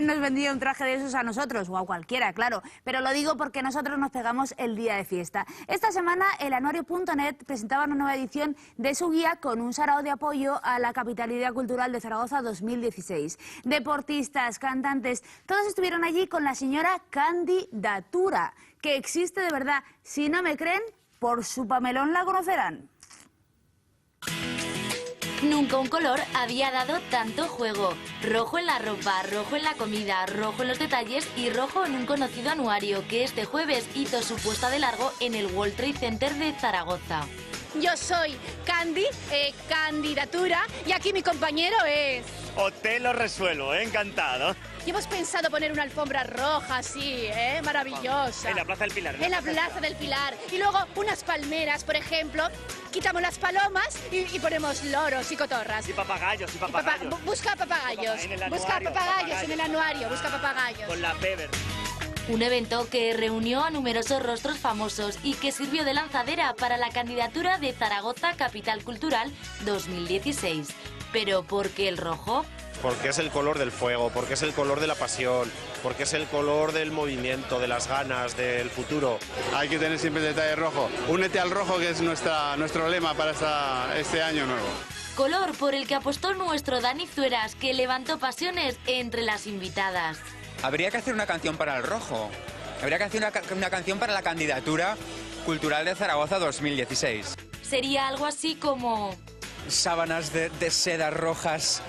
¿quién nos vendría un traje de esos a nosotros? O a cualquiera, claro. Pero lo digo porque nosotros nos pegamos el día de fiesta. Esta semana el anuario.net presentaba una nueva edición de su guía con un sarao de apoyo a la Capitalidad Cultural de Zaragoza 2016. Deportistas, cantantes, todos estuvieron allí con la señora candidatura, que existe de verdad. Si no me creen, por su pamelón la conocerán. Nunca un color había dado tanto juego. Rojo en la ropa, rojo en la comida, rojo en los detalles y rojo en un conocido anuario que este jueves hizo su puesta de largo en el World Trade Center de Zaragoza. Yo soy Candy, candidatura, y aquí mi compañero es... O te lo resuelvo, encantado. Y hemos pensado poner una alfombra roja así, maravillosa. En la Plaza del Pilar. En la Plaza del Pilar. Y luego unas palmeras, por ejemplo. Quitamos las palomas y ponemos loros y cotorras. Y papagayos, y papagayos. Busca papagayos. Busca papagayos en el anuario. Busca papagayos. Con la Beber. Un evento que reunió a numerosos rostros famosos y que sirvió de lanzadera para la candidatura de Zaragoza Capital Cultural 2016. Pero ¿por qué el rojo? Porque es el color del fuego, porque es el color de la pasión, porque es el color del movimiento, de las ganas, del futuro. Hay que tener siempre el detalle rojo. Únete al rojo, que es nuestro lema para este año nuevo. Color por el que apostó nuestro Dani Zueras, que levantó pasiones entre las invitadas. Habría que hacer una canción para el rojo. Habría que hacer una canción para la candidatura cultural de Zaragoza 2016. Sería algo así como... Sábanas de seda rojas,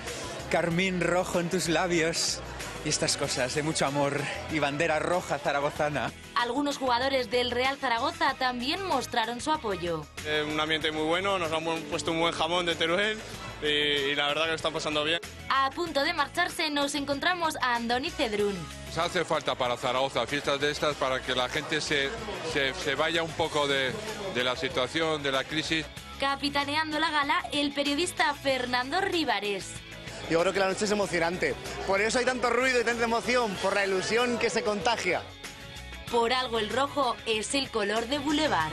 carmín rojo en tus labios y estas cosas de mucho amor y bandera roja zaragozana. Algunos jugadores del Real Zaragoza también mostraron su apoyo. Un ambiente muy bueno, nos han puesto un buen jamón de Teruel y la verdad que lo están pasando bien. A punto de marcharse nos encontramos a Andoni Cedrún. Se hace falta para Zaragoza fiestas de estas para que la gente se vaya un poco de la situación, de la crisis. Capitaneando la gala, el periodista Fernando Rivares. Yo creo que la noche es emocionante. Por eso hay tanto ruido y tanta emoción, por la ilusión que se contagia. Por algo el rojo es el color de Boulevard.